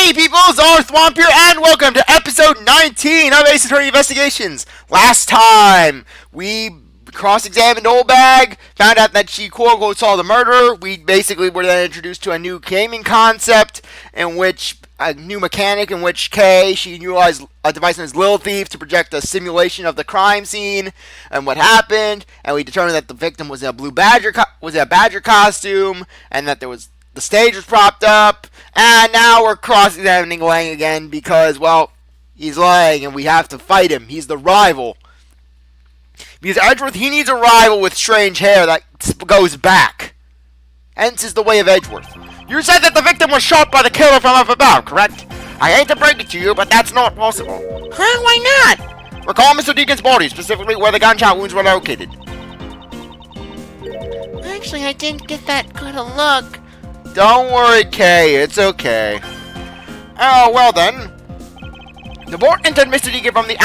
Hey people, CzarThwomp here, and welcome to episode 19 of Ace Attorney Investigations. Last time, we cross-examined Old Bag, found out that she quote-unquote saw the murderer. We basically were then introduced to a new gaming concept, in which a new mechanic in which she utilized a device known as Little Thief to project a simulation of the crime scene and what happened, and we determined that the victim was in a badger costume, and that the stage was propped up, and now we're cross-examining Lang again because, well, he's Lang and we have to fight him. He's the rival. Because Edgeworth, he needs a rival with strange hair that goes back. Hence is the way of Edgeworth. You said that the victim was shot by the killer from up above, correct? I hate to break it to you, but that's not possible. Huh? Why not? Recall Mr. Deacon's body, specifically where the gunshot wounds were located. Actually, I didn't get that good a look. Don't worry, Kay, it's okay. Oh, well then. The bullet entered Mr. Deacon from the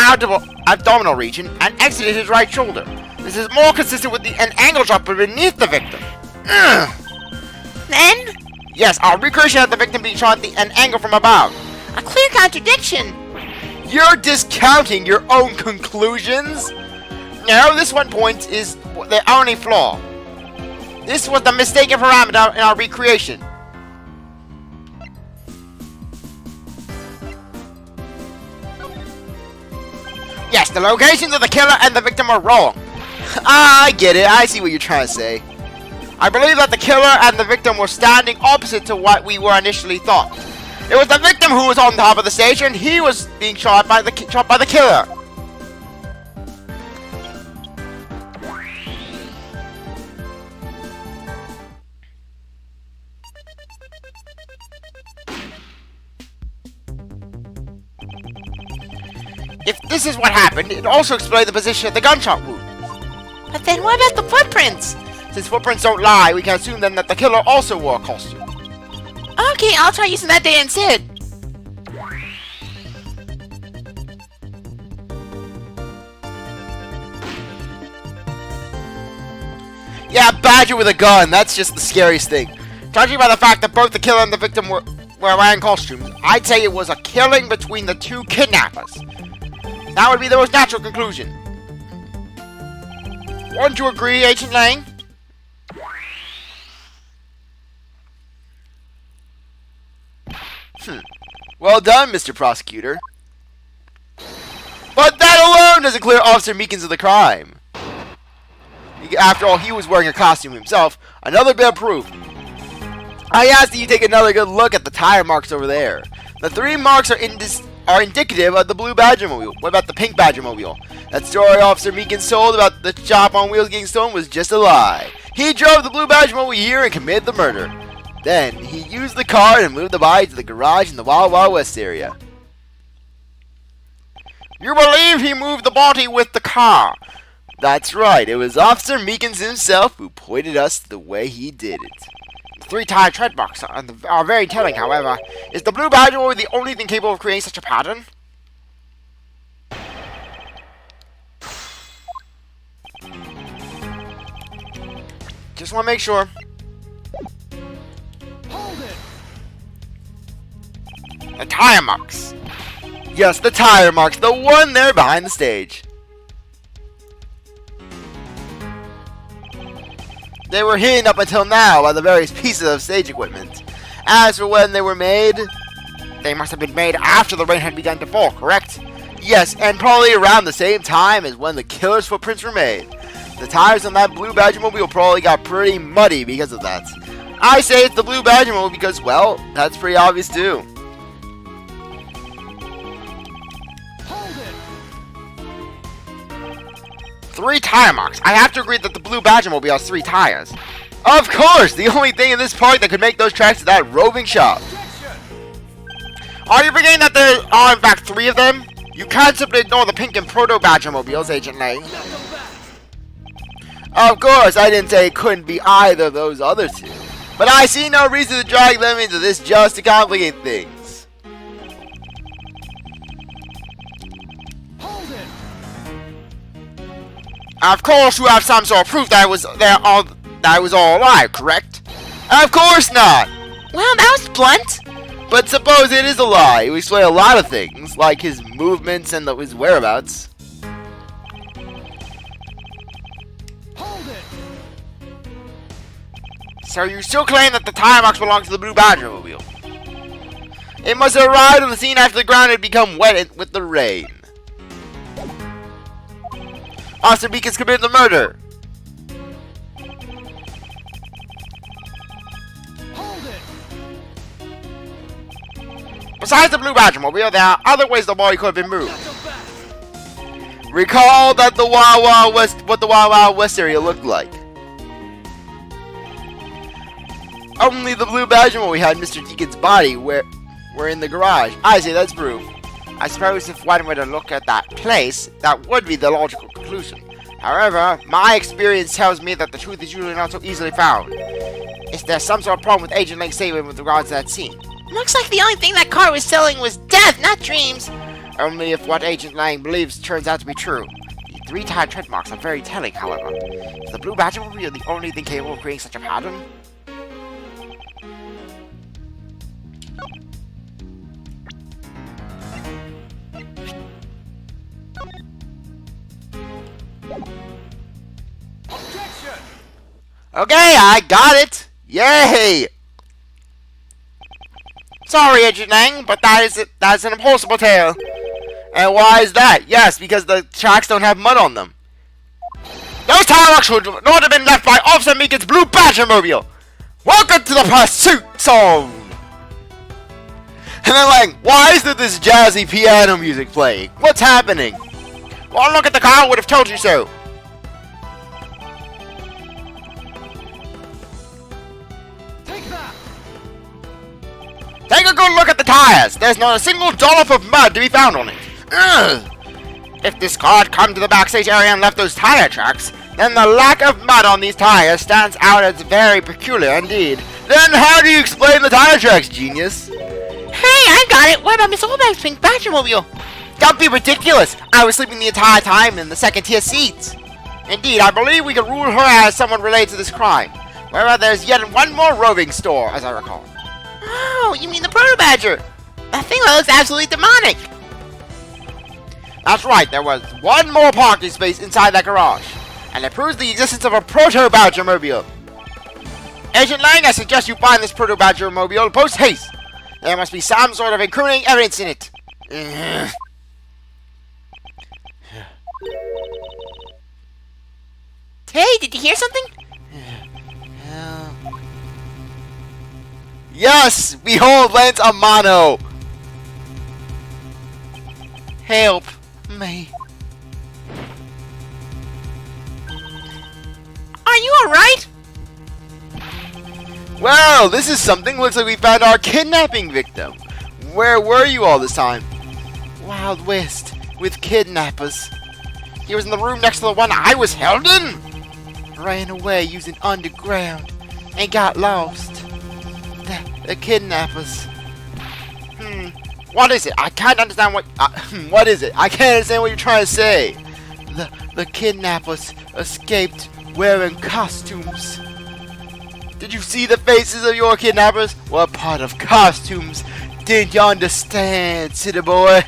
abdominal region and exited his right shoulder. This is more consistent with an angle shot beneath the victim. Then? Yes, our recreation of the victim being shot at an angle from above. A clear contradiction. You're discounting your own conclusions? No, this one point is the only flaw. This was the mistaken parameter in our recreation. Yes, the locations of the killer and the victim are wrong. I get it. I see what you're trying to say. I believe that the killer and the victim were standing opposite to what we were initially thought. It was the victim who was on top of the stage, and he was being shot by the killer. If this is what happened, it also explains the position of the gunshot wound. But then what about the footprints? Since footprints don't lie, we can assume then that the killer also wore a costume. Okay, I'll try using that day instead. Yeah, badger with a gun, that's just the scariest thing. Judging by the fact that both the killer and the victim were wearing costumes, I'd say it was a killing between the two kidnappers. That would be the most natural conclusion. Wouldn't you agree, Agent Lang? Well done, Mr. Prosecutor. But that alone doesn't clear Officer Meekins of the crime. After all, he was wearing a costume himself. Another bit of proof. I ask that you take another good look at the tire marks over there. The three marks are indicative of the blue Badger-mobile. What about the pink Badger-mobile? That story Officer Meekins told about the shop on wheels getting stolen was just a lie. He drove the blue Badger-mobile here and committed the murder. Then, he used the car and moved the body to the garage in the Wild Wild West area. You believe he moved the body with the car? That's right, it was Officer Meekins himself who pointed us the way he did it. The three-tire tread marks are very telling, however. Is the blue Badger the only thing capable of creating such a pattern? Just want to make sure. Hold it. The tire marks. Yes, the tire marks. The one there behind the stage. They were hidden up until now by the various pieces of stage equipment. As for when they were made, they must have been made after the rain had begun to fall, correct? Yes, and probably around the same time as when the killer's footprints were made. The tires on that blue Badger-mobile probably got pretty muddy because of that. I say it's the blue Badger-mobile because, well, that's pretty obvious too. Three tire marks. I have to agree that the blue Badger-mobile has three tires. Of course! The only thing in this park that could make those tracks is that roving shop. Are you forgetting that there are in fact three of them? You can't simply ignore the pink and proto Badger-mobiles, Agent Lang. Of course, I didn't say it couldn't be either of those other two. But I see no reason to drag them into this just to complicate things. Hold it. Of course you have some sort of proof that I was all alive, correct? Of course not! Well, that was blunt. But suppose it is a lie. It would explain a lot of things, like his movements and his whereabouts. Hold it! So you still claim that the tire box belongs to the Blue Badger mobile? It must have arrived on the scene after the ground had become wet with the rain. Officer Beacons committed the murder. Hold it! Besides the Blue Badger mobile, there are other ways the body could have been moved. Not so fast! Recall that the Wild Wild West, what the Wild Wild West area looked like. Only the Blue Badger mobile had Mr. Deacon's body were in the garage. I say that's proof. I suppose if one were to look at that place, that would be the logical conclusion. However, my experience tells me that the truth is usually not so easily found. Is there some sort of problem with Agent Lake's statement with regards to that scene? Looks like the only thing that car was selling was death, not dreams. Only if what Agent Lang believes turns out to be true. The three-tied tread marks are very telling, however. Is the Blue Badger mobile the only thing capable of creating such a pattern? Objection! Okay, I got it! Yay! Sorry, Agent Lang, but that's an impossible tale. And why is that? Yes, because the tracks don't have mud on them. Those tire marks would not have been left by Officer Meekin's Blue Badger mobile. Welcome to the pursuit zone! And then like, why is there this jazzy piano music playing? What's happening? Well, look at the car, I would have told you so. Take that! Take a good look at the tires. There's not a single dollop of mud to be found on it. Ugh. If this car had come to the backstage area and left those tire tracks, then the lack of mud on these tires stands out as very peculiar indeed. Then how do you explain the tire tracks, genius? Hey, I got it. What about Miss Oldback's pink Badgermobile? Don't be ridiculous. I was sleeping the entire time in the second-tier seats. Indeed, I believe we can rule her as someone related to this crime. Whereas there's yet one more roving store, as I recall. Oh, you mean the Proto Badger? That thing looks absolutely demonic. That's right, there was one more parking space inside that garage. And it proves the existence of a Proto Badger mobile. Agent Lang, I suggest you find this Proto Badger mobile post haste. There must be some sort of incriminating evidence in it. Ugh. Hey, did you hear something? Yes! Behold, Lance Amano! Help me. Are you alright? Well, this is something. Looks like we found our kidnapping victim. Where were you all this time? Wild West with kidnappers. He was in the room next to the one I was held in. Ran away using underground and got lost. The kidnappers. What is it? I can't understand what. What is it? I can't understand what you're trying to say. The kidnappers escaped wearing costumes. Did you see the faces of your kidnappers? What part of costumes didn't you understand, city boy?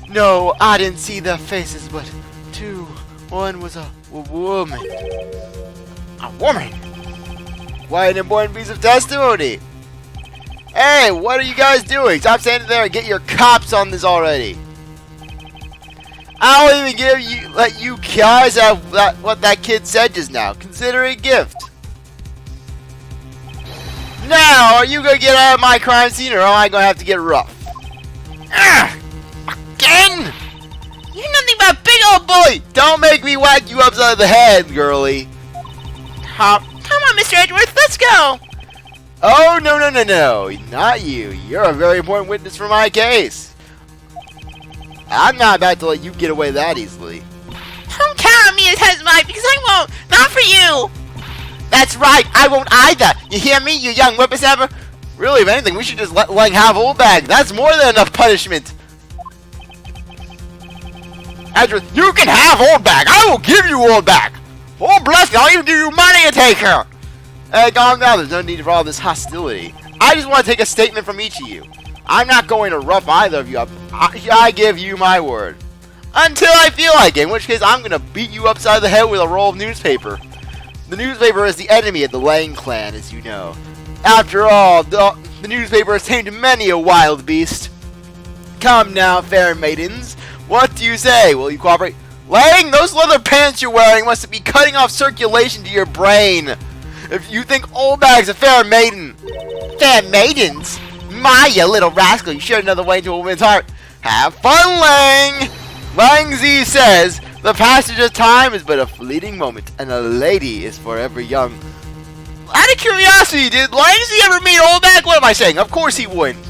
No, I didn't see their faces, but two. One was a woman. A woman? Quite an important piece of testimony. Hey, what are you guys doing? Stop standing there and get your cops on this already. I don't even let you guys have what that kid said just now. Consider it a gift. Now, are you gonna get out of my crime scene, or am I gonna have to get rough? Again? You're nothing but a big old Boy, don't make me whack you upside the head, girly. Come on, Mr. Edgeworth, let's go. Oh, no, not you. You're a very important witness for my case. I'm not about to let you get away that easily. Don't count on me as mine, because I won't. Not for you. That's right, I won't either. You hear me, you young whippersnapper? Really, if anything, we should just let Lang have Old Bag. That's more than enough punishment. Edgeworth, you can have Old Bag. I will give you Old Bag. Oh, bless you, I'll even give you money to take her. Hey, calm down. There's no need for all this hostility. I just want to take a statement from each of you. I'm not going to rough either of you up. I give you my word. Until I feel like it, in which case I'm going to beat you upside the head with a roll of newspaper. The newspaper is the enemy of the Lang clan, as you know. After all, the newspaper has tamed many a wild beast. Come now, fair maidens. What do you say? Will you cooperate? Lang, those leather pants you're wearing must be cutting off circulation to your brain. If you think Old Bag's a fair maiden. Fair maidens? My, you little rascal, you sure know the way to a woman's heart. Have fun, Lang! Lang Z says, the passage of time is but a fleeting moment, and a lady is forever young. Out of curiosity, did Lang Z ever meet Old Bag? What am I saying? Of course he wouldn't.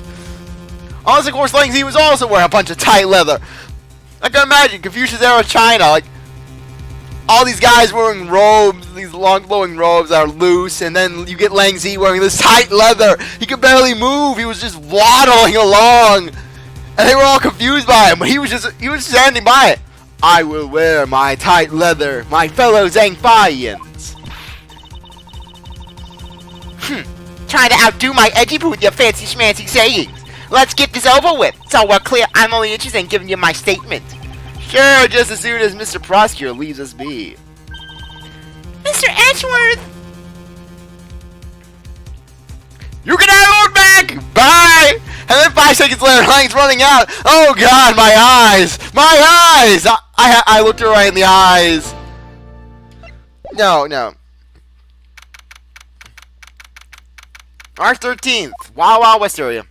Unless, of course, Lang Z was also wearing a bunch of tight leather. I can imagine Confucius era China, like, all these guys wearing robes, these long flowing robes that are loose, and then you get Lang Z wearing this tight leather. He could barely move, he was just waddling along. And they were all confused by him, but he was standing by it. I will wear my tight leather, my fellow Zangfians. Trying to outdo my edgy poo with your fancy schmancy sayings. Let's get this over with. So we're clear, I'm only interested in giving you my statement. Sure, just as soon as Mr. Prosecutor leaves us be. Mr. Edgeworth! You can have Old Bag! Bye! And then 5 seconds later, Lang's running out. Oh God, my eyes! My eyes! I looked her right in the eyes. No. March 13th, Wow Wow West area.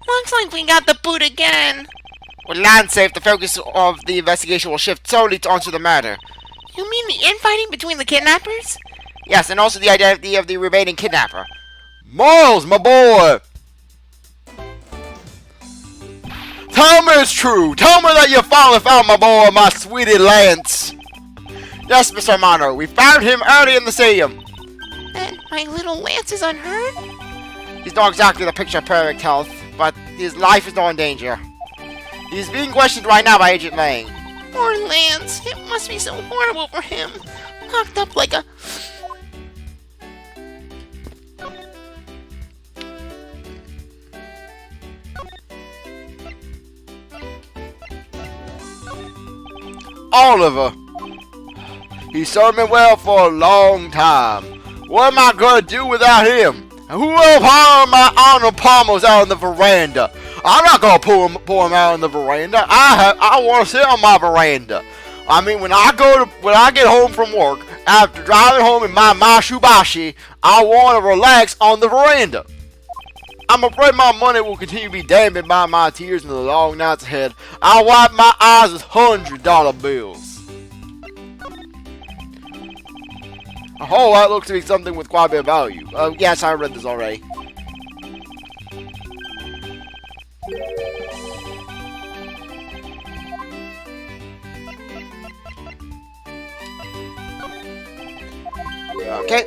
Looks like we got the boot again. With land safe, the focus of the investigation will shift solely onto the matter. You mean the infighting between the kidnappers? Yes, and also the identity of the remaining kidnapper. Miles, my boy! Tell me it's true. Tell me that you finally found my boy, my sweetie Lance. Yes, Mr. Romano, we found him early in the stadium. And my little Lance is unhurt? He's not exactly the picture of perfect health, but his life is not in danger. He's being questioned right now by Agent Lang. Poor Lance. It must be so horrible for him. Locked up like a... Oliver. He served me well for a long time. What am I going to do without him? And who will pour my Arnold Palmer's out on the veranda? I'm not going to pour him out on the veranda. I want to sit on my veranda. I mean, when I get home from work, after driving home in my Mashubashi, I want to relax on the veranda. I'm afraid my money will continue to be dampened by my tears in the long nights ahead. I'll wipe my eyes with $100 bills. Oh, that looks to be something with quite a bit of value. Yes, I read this already. Okay.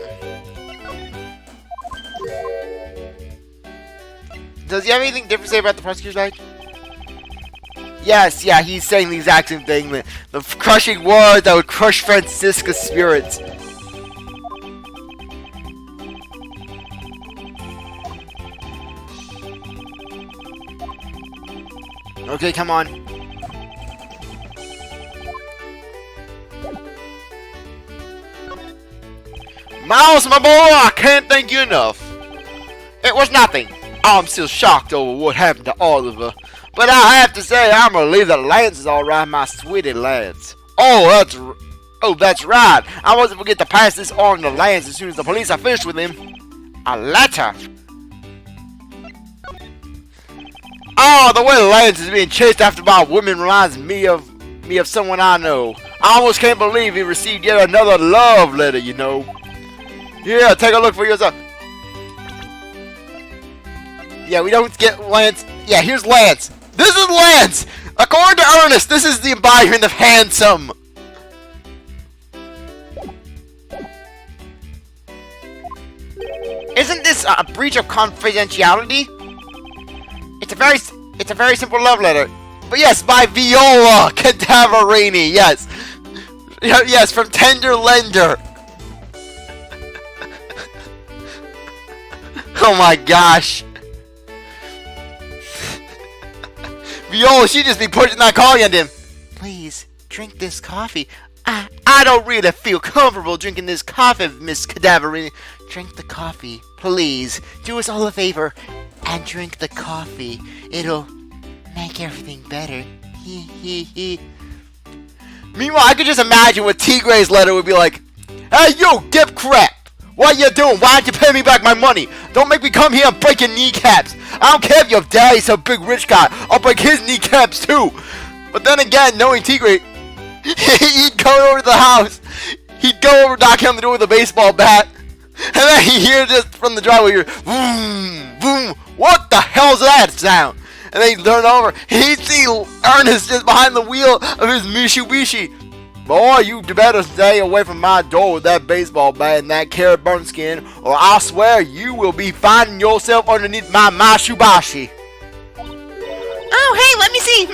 Does he have anything different to say about the prosecutor's side? Yes, yeah, he's saying the exact same thing. The crushing words that would crush Francisca's spirits. Okay, come on. Miles, my boy, I can't thank you enough. It was nothing. I'm still shocked over what happened to Oliver. But I have to say, I'm relieved that Lance is alright, my sweetie Lance. Oh, that's right. I wasn't forget to pass this on to Lance as soon as the police are finished with him. A letter. Oh, the way Lance is being chased after by a woman reminds me of someone I know. I almost can't believe he received yet another love letter, you know. Yeah, take a look for yourself. Yeah, we don't get Lance. Yeah, here's Lance. This is Lance! According to Ernest, this is the embodiment of handsome. Isn't this a breach of confidentiality? It's a very simple love letter. But yes, by Viola Cadaverini, yes. Yes, from Tender Lender. Oh my gosh. Viola, she just be pushing that coffee on him. Please, drink this coffee. I don't really feel comfortable drinking this coffee, Miss Cadaverini. Drink the coffee, please. Do us all a favor and drink the coffee. It'll make everything better. Hee hee hee. Meanwhile, I could just imagine what Tigre's letter would be like. Hey, you gip crap! What you doing? Why don't you pay me back my money? Don't make me come here and break your kneecaps. I don't care if your daddy's a big rich guy. I'll break his kneecaps too. But then again, knowing Tigre, he'd go over to the house. He'd go over, knock on the door with a baseball bat. And then he'd hear just from the driveway, hear, boom, boom. What the hell's that sound? And then he'd turn over, and he'd see Ernest just behind the wheel of his Mitsubishi. Boy, you better stay away from my door with that baseball bat and that carrot burnt skin, or I swear you will be finding yourself underneath my Mitsubishi. Oh, hey, let me see.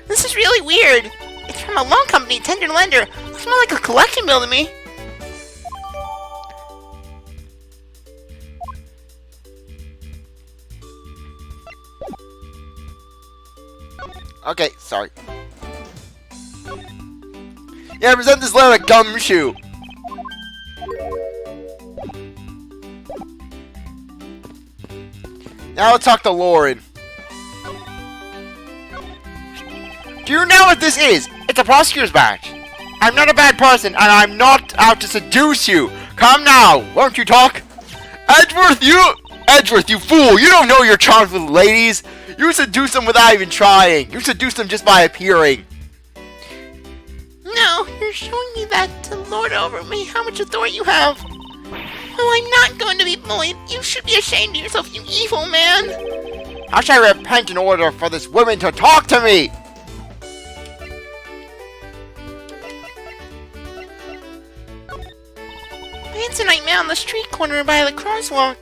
This is really weird. It's from a loan company, tender lender. Looks more like a collection bill to me. Okay, sorry. Yeah, present this letter at Gumshoe. Now let's talk to Lauren. Do you know what this is? It's a prosecutor's badge. I'm not a bad person, and I'm not out to seduce you. Come now, won't you talk? Edgeworth, you fool! You don't know your charms with ladies. You seduce them without even trying. You seduce them just by appearing. No, you're showing me that to lord over me how much authority you have. Oh, I'm not going to be bullied. You should be ashamed of yourself, you evil man. How should I repent in order for this woman to talk to me? Tonight man on the street corner by the crosswalk.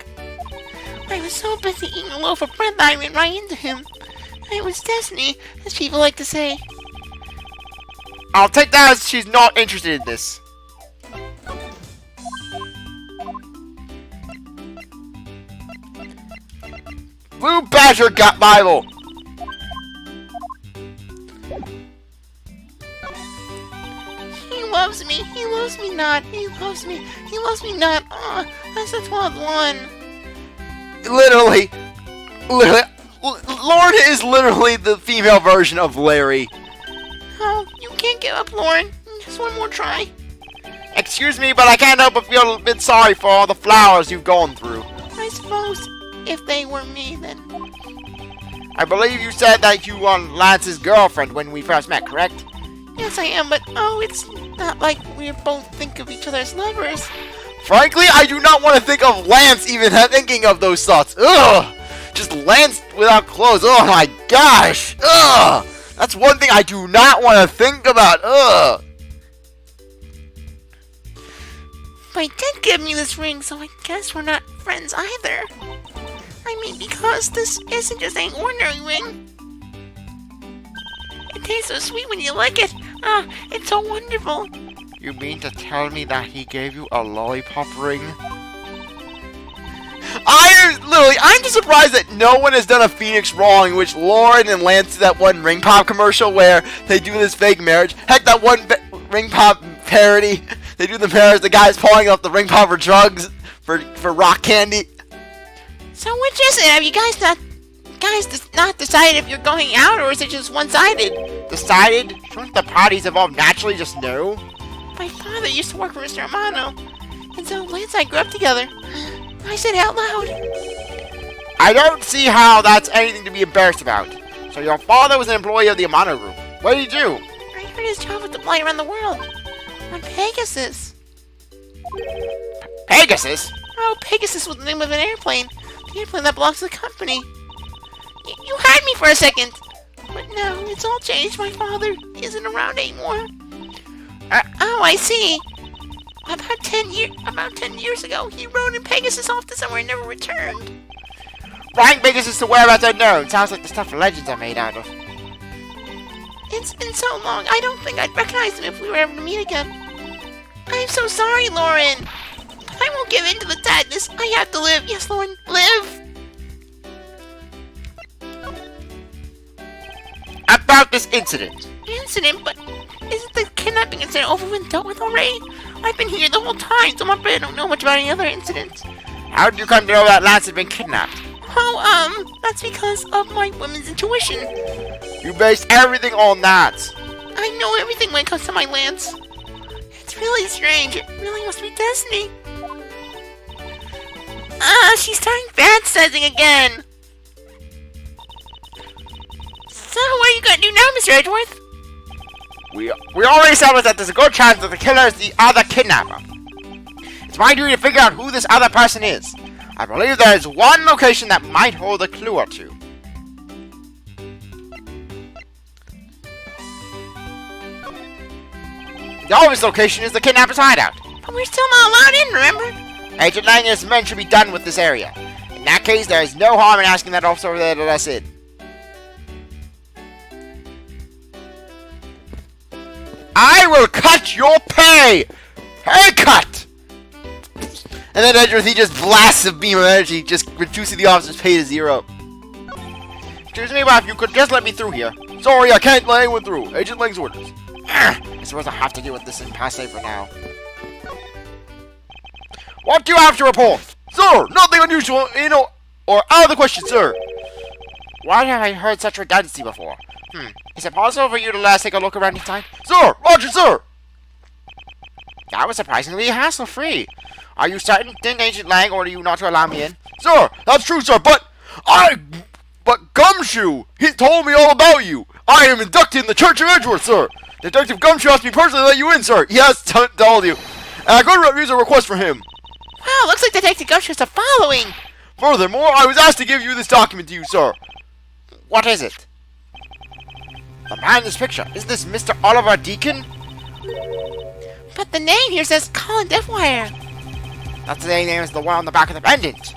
I was so busy eating a loaf of bread that I ran right into him. It was destiny, as people like to say. I'll take that as she's not interested in this. Blue Badger got Bible. He loves me. He loves me not. He loves me. He loves me not. Oh, that's the 12th one. Literally, Lauren is literally the female version of Larry. Oh, you can't give up, Lauren. Just one more try. Excuse me, but I can't help but feel a bit sorry for all the flowers you've gone through. I suppose if they were me, then. I believe you said that you were Lance's girlfriend when we first met, correct? Yes, I am, but oh, it's not like we both think of each other as lovers. Frankly, I do not want to think of Lance even thinking of those thoughts. Ugh! Just Lance without clothes. Oh my gosh! Ugh! That's one thing I do not want to think about. Ugh! But he did give me this ring, so I guess we're not friends either. I mean, because this isn't just an ordinary ring. It tastes so sweet when you lick it. Ah, it's so wonderful. You mean to tell me that he gave you a lollipop ring? I'm just surprised that no one has done a Phoenix wrong, in which Lauren and Lance do that one ring pop commercial where they do this fake marriage. Heck, that one ring pop parody. They do the marriage, the guy's pulling off the ring pop for drugs, for rock candy. So which is it? Have you guys not decided if you're going out, or is it just one-sided? Decided? Shouldn't the parties evolve naturally just know? My father used to work for Mr. Amano, and so Lance and I grew up together. I said it out loud. I don't see how that's anything to be embarrassed about. So your father was an employee of the Amano Group. What did he do? I heard his job was to fly around the world. On Pegasus. Pegasus? Oh, Pegasus was the name of an airplane. The airplane that belongs to the company. You had me for a second. But no, it's all changed. My father isn't around anymore. Oh, I see. About 10 years ago, he rode in Pegasus off to somewhere and never returned. Flying Pegasus to whereabouts unknown. Sounds like the stuff legends are made out of. It's been so long, I don't think I'd recognize him if we were ever to meet again. I'm so sorry, Lauren. I won't give in to the sadness. I have to live. Yes, Lauren, live. about this incident. Incident? But isn't the kidnapping incident over and dealt with already? I've been here the whole time, so I'm afraid I don't know much about any other incidents. How did you come to know that Lance had been kidnapped? Oh, that's because of my woman's intuition. You based everything on that. I know everything when it comes to my Lance. It's really strange. It really must be destiny. She's starting fantasizing again. So what are you gonna do now, Mr. Edgeworth? We already established that there's a good chance that the killer is the other kidnapper. It's my duty to figure out who this other person is. I believe there is one location that might hold a clue or two. The obvious location is the kidnapper's hideout. But we're still not allowed in, remember? Agent Lang and his men should be done with this area. In that case, there is no harm in asking that officer over there to let us in. I will cut your pay! Haircut! And then Edgeworth, he just blasts a beam of energy, just reducing the officer's pay to 0. Excuse me, but if you could just let me through here. Sorry, I can't let anyone through. Agent Lang's orders. I suppose I have to deal with this impasse for now. What do you have to report? Sir, nothing unusual, or out of the question, sir. Why have I heard such redundancy before? Is it possible for you to let us take a look around this time? Sir, roger, sir. That was surprisingly hassle-free. Are you certain, Agent Lang, or are you not to allow me in? Sir, that's true, sir, but Gumshoe, he told me all about you. I am inducted in the Church of Edgeworth, sir. Detective Gumshoe asked me personally to let you in, sir. He has told you. And I could refuse a request from him. Wow, looks like Detective Gumshoe has a following. Furthermore, I was asked to give you this document to you, sir. What is it? The man in this picture, is this Mr. Oliver Deacon? But the name here says Colin Deathwire. That's the same name as the one on the back of the pendant.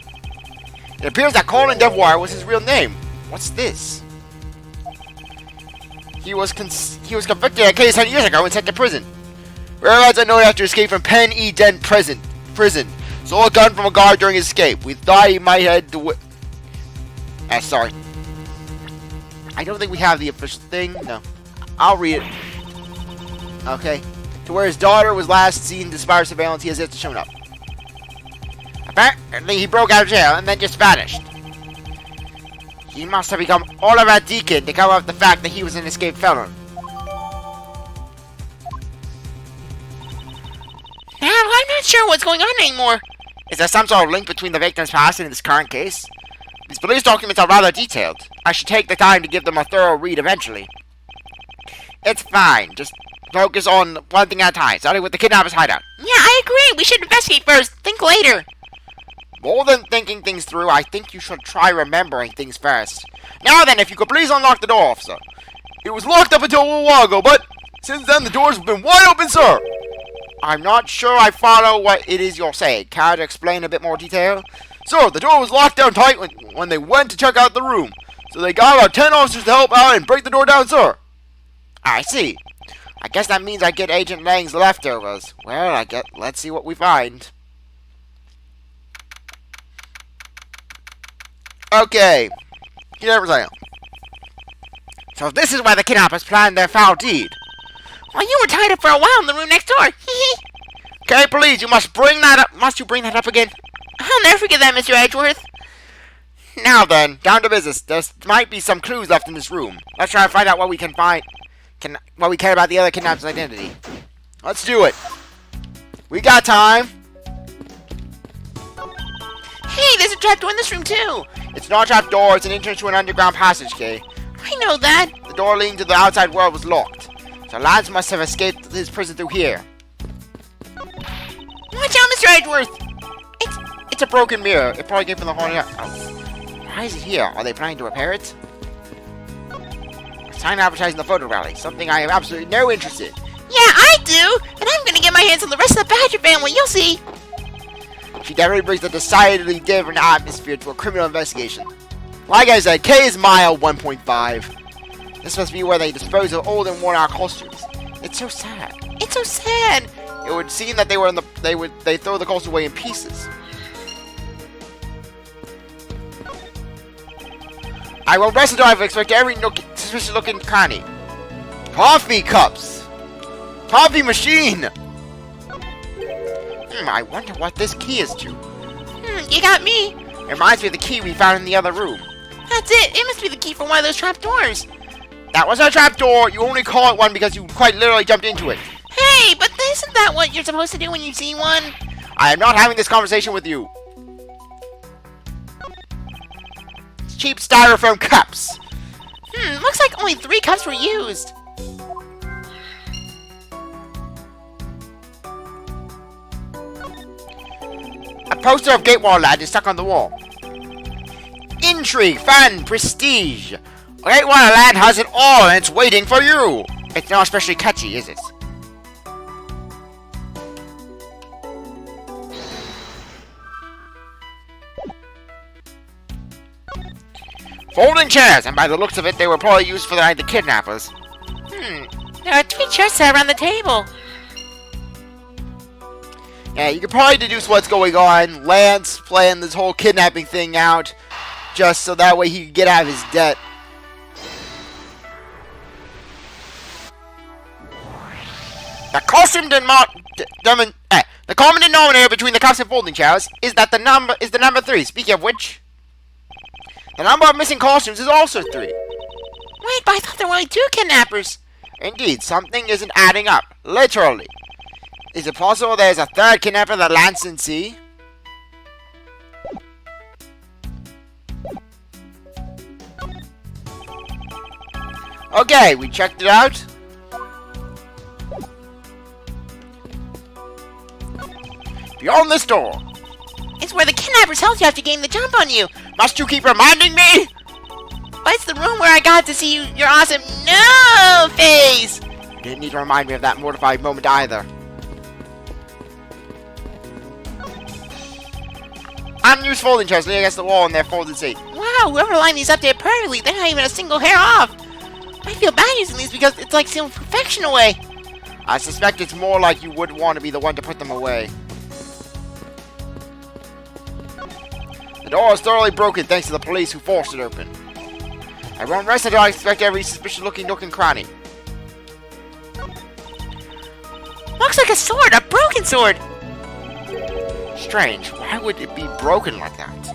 It appears that Colin Deathwire was his real name. What's this? He was convicted of a case 10 years ago and sent to prison. Whereas I know after escape from Penn E. Dent prison. Stole a gun from a guard during his escape. We thought he might head to sorry. I don't think we have the official thing. No. I'll read it. Okay. To where his daughter was last seen despite surveillance, he has yet to show up. Apparently he broke out of jail and then just vanished. He must have become Oliver Deacon to cover up the fact that he was an escaped felon. Now, I'm not sure what's going on anymore. Is there some sort of link between the victim's past and this current case? These police documents are rather detailed. I should take the time to give them a thorough read eventually. It's fine. Just focus on one thing at a time, starting with the kidnapper's hideout. Yeah, I agree. We should investigate first. Think later. More than thinking things through, I think you should try remembering things first. Now then, if you could please unlock the door, officer. It was locked up until a little while ago, but since then the doors have been wide open, sir. I'm not sure I follow what it is you're saying. Can you explain a bit more detail? Sir, the door was locked down tight when they went to check out the room. So they got about 10 officers to help out and break the door down, sir. I see. I guess that means I get Agent Lang's leftovers. Well, let's see what we find. Okay. Kidnappers I am. So this is where the kidnappers planned their foul deed. Well, you were tied up for a while in the room next door. Okay, please, you must bring that up. Must you bring that up again? I'll never forget that, Mr. Edgeworth. Now then, down to business. There might be some clues left in this room. Let's try to find out what we can find. What we care about the other kidnapper's identity. Let's do it. We got time. Hey, there's a trapdoor in this room too. It's not a trap door. It's an entrance to an underground passage, Kay. I know that. The door leading to the outside world was locked. So Lance must have escaped his prison through here. Watch out, Mr. Edgeworth. It's a broken mirror. It probably came from the haunted house. Why is it here? Are they planning to repair it? Sign advertising the photo rally. Something I have absolutely no interest in. Yeah, I do. And I'm going to get my hands on the rest of the Badger family. You'll see. She definitely brings a decidedly different atmosphere to a criminal investigation. Like I said, K is mile 1.5. This must be where they dispose of old and worn-out costumes. It's so sad. It's so sad. It would seem that they throw the costume away in pieces. I will rest until I've expected every nook. suspicious looking cranny. Coffee cups! Coffee machine! I wonder what this key is to. You got me. It reminds me of the key we found in the other room. That's it. It must be the key for one of those trap doors. That was a trapdoor. You only call it one because you quite literally jumped into it. Hey, but isn't that what you're supposed to do when you see one? I am not having this conversation with you. Cheap styrofoam cups. Looks like only 3 cups were used. A poster of Gatewater Land is stuck on the wall. Intrigue, fun, prestige. Gatewater Land has it all and it's waiting for you. It's not especially catchy, is it? Folding chairs, and by the looks of it, they were probably used for the kidnappers. There are 3 chairs set around the table. Yeah, you could probably deduce what's going on. Lance playing this whole kidnapping thing out, just so that way he could get out of his debt. The common denominator between the cups and folding chairs is that the number 3. Speaking of which, the number of missing costumes is also 3. Wait, but I thought there were only 2 kidnappers. Indeed, something isn't adding up. Literally. Is it possible there's a 3rd kidnapper that Lance didn't see? Okay, we checked it out. Beyond this door. It's where the kidnappers held you after getting the jump on you. Must you keep reminding me? But it's the room where I got to see your awesome no face. You didn't need to remind me of that mortified moment either. Unused folding chairs leaning against the wall in their folded seat. Wow, whoever lined these up did perfectly. They're not even a single hair off. I feel bad using these because it's like sealing perfection away. I suspect it's more like you would want to be the one to put them away. The door is thoroughly broken thanks to the police who forced it open. I won't rest until I inspect every suspicious looking nook and cranny. Looks like a sword, a broken sword. Strange, why would it be broken like that?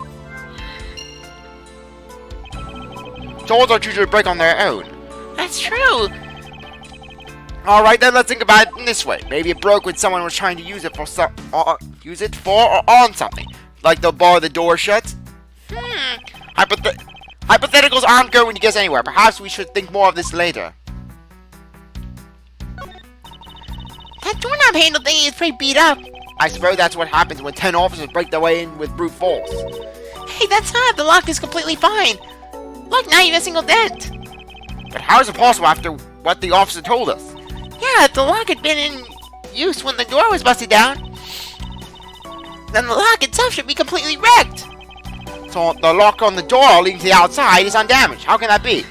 Swords don't usually break on their own. That's true. Alright then, let's think about it in this way. Maybe it broke when someone was trying to use it for or on something. Like they'll bar the door shut. Hypotheticals aren't going to get us anywhere. Perhaps we should think more of this later. That doorknob handle thingy is pretty beat up. I suppose that's what happens when 10 officers break their way in with brute force. Hey, that's not. The lock is completely fine. Look, not even a single dent. But how is it possible after what the officer told us? Yeah, if the lock had been in use when the door was busted down, then the lock itself should be completely wrecked. So the lock on the door leading to the outside is undamaged. How can that be?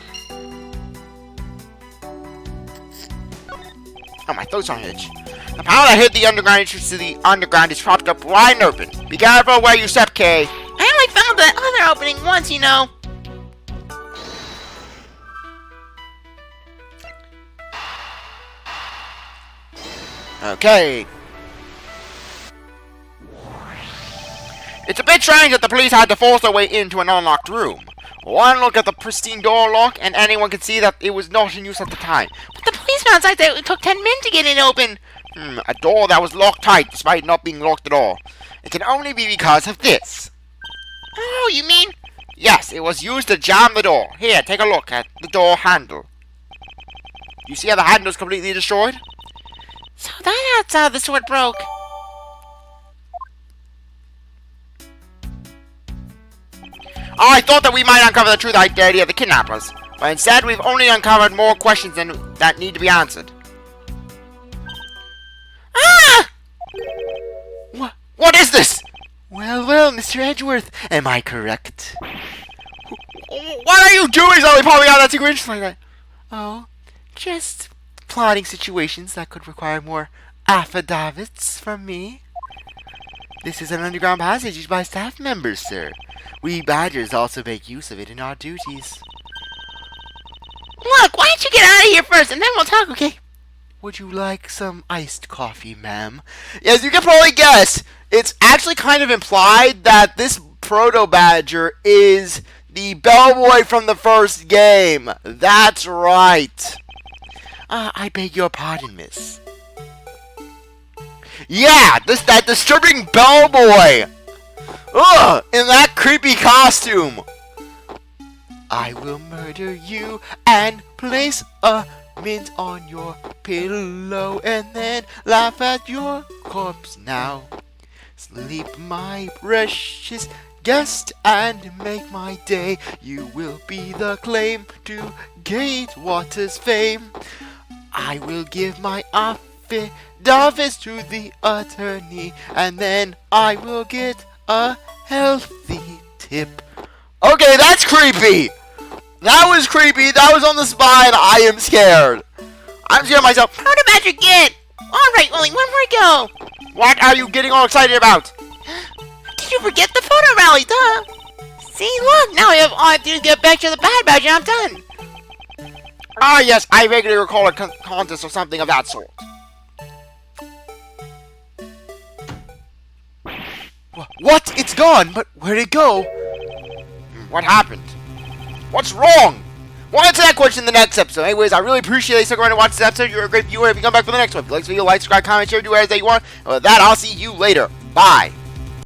Oh, my throat's on edge. The power that hid the underground entrance to the underground is propped up wide open. Be careful where you step, Kay. I only found the other opening once, you know. Okay. It's a bit strange that the police had to force their way into an unlocked room. One look at the pristine door lock, and anyone could see that it was not in use at the time. But the policeman said that it took 10 men to get it open. A door that was locked tight despite not being locked at all. It can only be because of this. Oh, you mean? Yes, it was used to jam the door. Here, take a look at the door handle. You see how the handle is completely destroyed? So that's how the sword broke. I thought that we might uncover the truth identity of the kidnappers, but instead we've only uncovered more questions that need to be answered. Ah! What is this? Well, Mr. Edgeworth, am I correct? What are you doing, Zoe? Probably out that secret like that. Oh, just plotting situations that could require more affidavits from me. This is an underground passage used by staff members, sir. We Badgers also make use of it in our duties. Look, why don't you get out of here first, and then we'll talk, okay? Would you like some iced coffee, ma'am? As you can probably guess, it's actually kind of implied that this proto-badger is the bellboy from the first game. That's right. I beg your pardon, miss. Yeah, that disturbing bellboy. Ugh, in that creepy costume. I will murder you and place a mint on your pillow and then laugh at your corpse now. Sleep, my precious guest, and make my day. You will be the claim to Gatewater's fame. I will give my affidavits to the attorney, and then I will get a healthy tip. Okay, that's creepy. That was creepy. That was on the spine. I am scared. I'm scared myself. Proto-badger, get! Alright, only one more go. What are you getting all excited about? Did you forget the photo rally, duh? See, look, now all I have to do is get back to the bad badger and I'm done. Ah, yes, I vaguely recall a contest or something of that sort. What? It's gone, but where'd it go? What happened? What's wrong? We'll answer that question in the next episode. Anyways, I really appreciate you sticking around to watch this episode. You're a great viewer. If you come back for the next one, if you like this video, like, subscribe, comment, share, do whatever you want. And with that, I'll see you later. Bye.